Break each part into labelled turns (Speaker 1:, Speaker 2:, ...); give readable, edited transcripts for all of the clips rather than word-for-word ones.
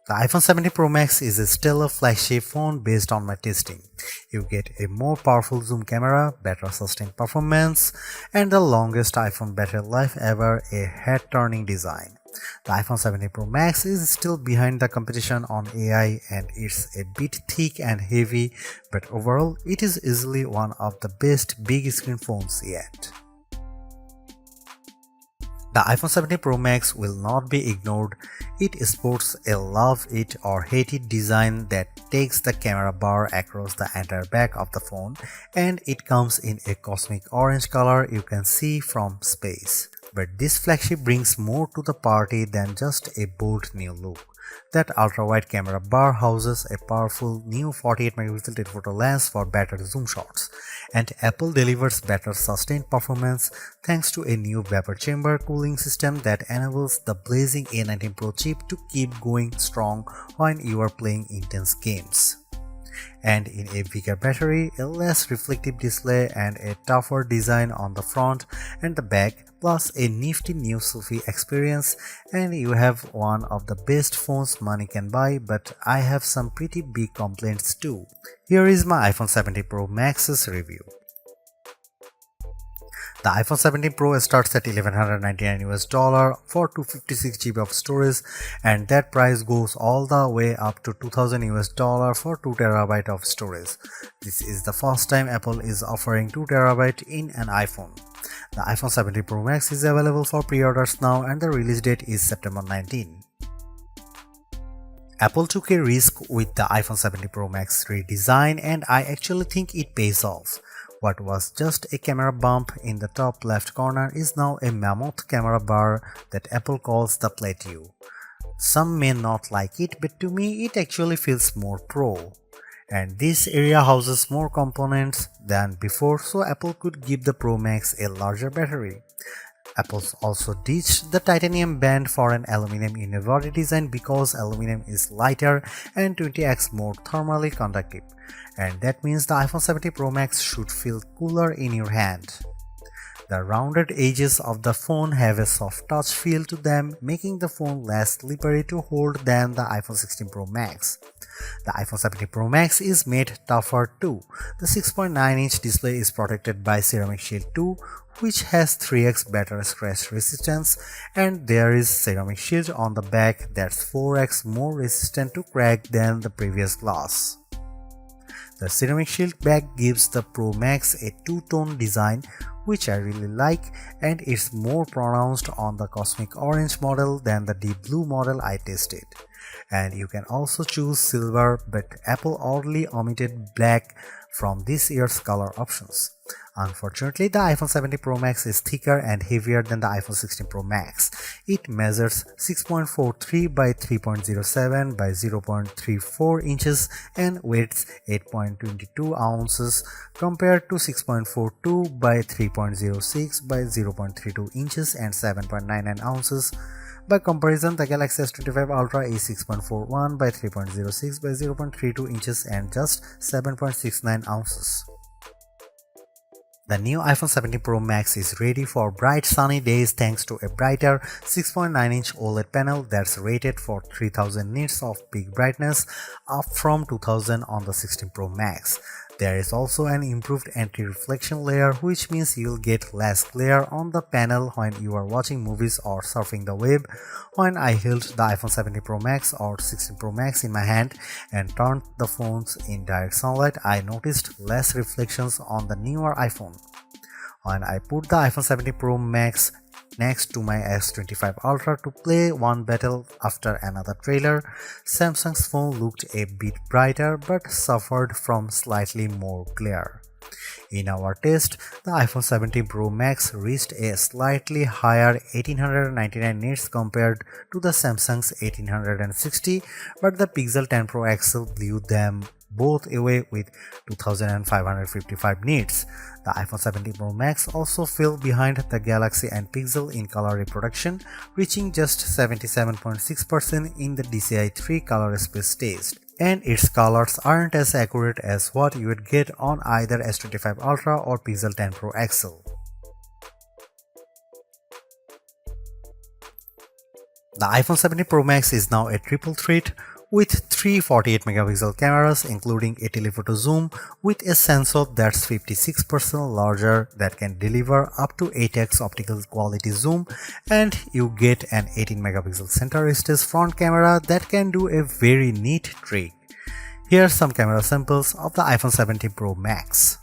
Speaker 1: The iPhone 17 Pro Max is a stellar flagship phone based on my testing. You get a more powerful zoom camera, better sustained performance, and the longest iPhone battery life ever, a head-turning design. The iPhone 17 Pro Max is still behind the competition on AI and it's a bit thick and heavy, but overall it is easily one of the best big screen phones yet. The iPhone 17 Pro Max will not be ignored. It sports a love it or hate it design that takes the camera bar across the entire back of the phone, and it comes in a cosmic orange color you can see from space. But this flagship brings more to the party than just a bold new look. That ultra-wide camera bar houses a powerful new 48MP telephoto lens for better zoom shots, and Apple delivers better sustained performance thanks to a new vapor chamber cooling system that enables the blazing A19 Pro chip to keep going strong when you are playing intense games. And in a bigger battery, a less reflective display, and a tougher design on the front and the back, plus a nifty new selfie experience, and you have one of the best phones money can buy. But I have some pretty big complaints too. Here is my iPhone 17 Pro Max's review. The iPhone 17 Pro starts at $1,199 for 256GB of storage, and that price goes all the way up to $2,000 for 2TB of storage. This is the first time Apple is offering 2TB in an iPhone. The iPhone 17 Pro Max is available for pre-orders now, and the release date is September 19. Apple took a risk with the iPhone 17 Pro Max redesign, and I actually think it pays off. What was just a camera bump in the top left corner is now a mammoth camera bar that Apple calls the plateau. Some may not like it, but to me it actually feels more pro. And this area houses more components than before, so Apple could give the Pro Max a larger battery. Apple also ditched the titanium band for an aluminum unibody design because aluminum is lighter and 20x more thermally conductive, and that means the iPhone 17 Pro Max should feel cooler in your hand. The rounded edges of the phone have a soft touch feel to them, making the phone less slippery to hold than the iPhone 16 Pro Max. The iPhone 17 Pro Max is made tougher too. The 6.9-inch display is protected by Ceramic Shield 2, which has 3x better scratch resistance, and there is Ceramic Shield on the back that's 4x more resistant to crack than the previous glass. The Ceramic Shield back gives the Pro Max a two-tone design, which I really like, and it's more pronounced on the Cosmic Orange model than the Deep Blue model I tested. And you can also choose silver, but Apple oddly omitted black from this year's color options. Unfortunately, the iPhone 17 Pro Max is thicker and heavier than the iPhone 16 Pro Max. It measures 6.43 by 3.07 by 0.34 inches and weighs 8.22 ounces compared to 6.42 by 3.06 by 0.32 inches and 7.99 ounces. By comparison, the Galaxy S25 Ultra is 6.41 by 3.06 by 0.32 inches and just 7.69 ounces. The new iPhone 17 Pro Max is ready for bright sunny days thanks to a brighter 6.9-inch OLED panel that's rated for 3000 nits of peak brightness, up from 2000 on the 16 Pro Max. There is also an improved anti-reflection layer, which means you'll get less glare on the panel when you are watching movies or surfing the web. When I held the iPhone 17 Pro Max or 16 Pro Max in my hand and turned the phones in direct sunlight, I noticed less reflections on the newer iPhone. When I put the iPhone 17 Pro Max next to my S25 Ultra to play one battle after another trailer, Samsung's phone looked a bit brighter but suffered from slightly more glare. In our test, the iPhone 17 Pro Max reached a slightly higher 1899 nits compared to the Samsung's 1860, but the Pixel 10 Pro XL blew them both away with 2555 nits. The iPhone 17 Pro Max also fell behind the Galaxy and Pixel in color reproduction, reaching just 77.6% in the DCI-3 color space test. And its colors aren't as accurate as what you would get on either S25 Ultra or Pixel 10 Pro XL. The iPhone 17 Pro Max is now a triple threat with three 48 megapixel cameras including a telephoto zoom with a sensor that's 56% larger that can deliver up to 8x optical quality zoom, and you get an 18 megapixel center stage front camera that can do a very neat trick. Here are some camera samples of the iPhone 17 Pro Max.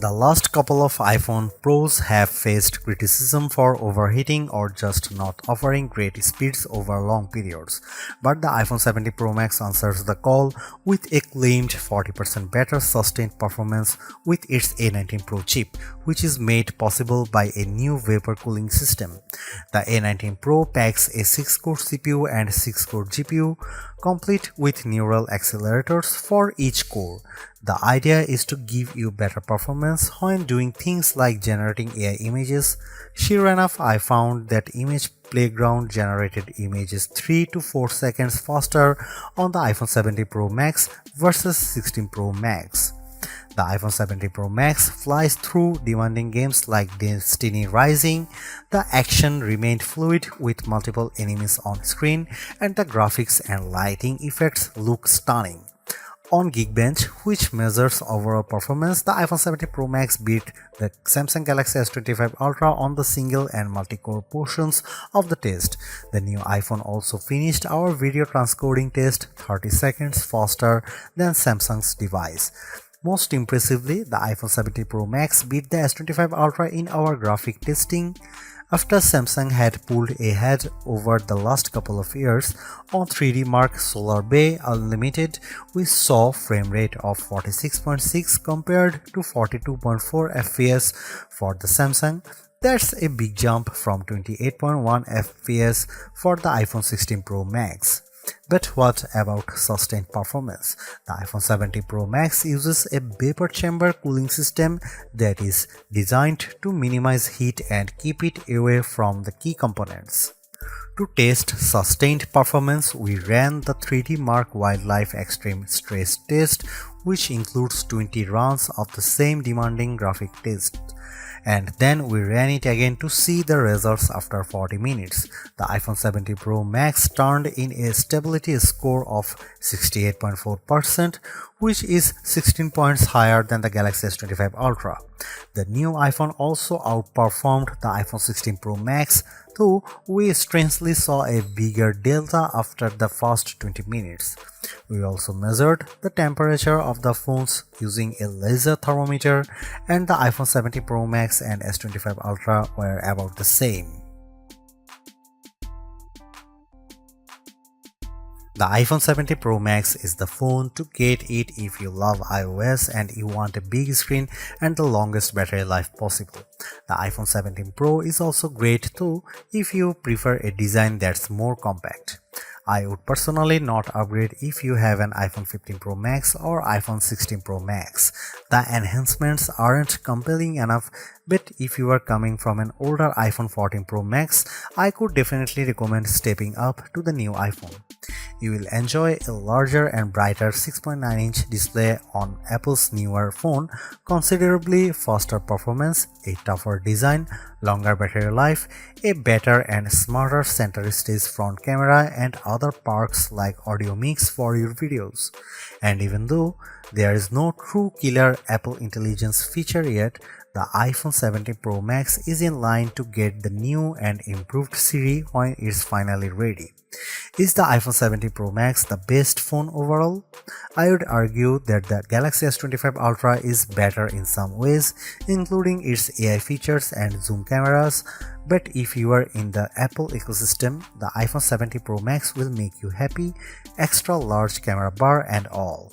Speaker 1: The last couple of iPhone Pros have faced criticism for overheating or just not offering great speeds over long periods, but the iPhone 17 Pro Max answers the call with a claimed 40% better sustained performance with its A19 Pro chip, which is made possible by a new vapor cooling system. The A19 Pro packs a 6-core CPU and 6-core GPU, complete with neural accelerators for each core. The idea is to give you better performance when doing things like generating AI images. Sure enough, I found that Image Playground generated images 3 to 4 seconds faster on the iPhone 17 Pro Max versus 16 Pro Max. The iPhone 17 Pro Max flies through demanding games like Destiny Rising. The action remained fluid with multiple enemies on screen, and the graphics and lighting effects look stunning. On Geekbench, which measures overall performance, the iPhone 17 Pro Max beat the Samsung Galaxy S25 Ultra on the single and multi-core portions of the test. The new iPhone also finished our video transcoding test 30 seconds faster than Samsung's device. Most impressively, the iPhone 17 Pro Max beat the S25 Ultra in our graphic testing. After Samsung had pulled ahead over the last couple of years on 3D Mark Solar Bay Unlimited, we saw frame rate of 46.6 compared to 42.4 FPS for the Samsung. That's a big jump from 28.1 FPS for the iPhone 16 Pro Max. But what about sustained performance? The iPhone 17 Pro Max uses a vapor chamber cooling system that is designed to minimize heat and keep it away from the key components. To test sustained performance, we ran the 3D Mark Wildlife Extreme Stress Test, which includes 20 runs of the same demanding graphic test. And then we ran it again to see the results after 40 minutes. The iPhone 17 Pro Max turned in a stability score of 68.4%, which is 16 points higher than the Galaxy S25 Ultra. The new iPhone also outperformed the iPhone 16 Pro Max, though we strangely saw a bigger delta after the first 20 minutes. We also measured the temperature of the phones using a laser thermometer, and the iPhone 17 Pro Max and S25 Ultra were about the same. The iPhone 17 Pro Max is the phone to get it if you love iOS and you want a big screen and the longest battery life possible. The iPhone 17 Pro is also great too if you prefer a design that's more compact. I would personally not upgrade if you have an iPhone 15 Pro Max or iPhone 16 Pro Max. The enhancements aren't compelling enough, but if you are coming from an older iPhone 14 Pro Max, I could definitely recommend stepping up to the new iPhone. You will enjoy a larger and brighter 6.9-inch display on Apple's newer phone, considerably faster performance, a tougher design, longer battery life, a better and smarter center stage front camera, and other perks like audio mix for your videos. And even though there is no true killer Apple Intelligence feature yet, the iPhone 17 Pro Max is in line to get the new and improved Siri when it's finally ready. Is the iPhone 17 Pro Max the best phone overall? I would argue that the Galaxy S25 Ultra is better in some ways, including its AI features and zoom cameras, but if you are in the Apple ecosystem, the iPhone 17 Pro Max will make you happy, extra large camera bar and all.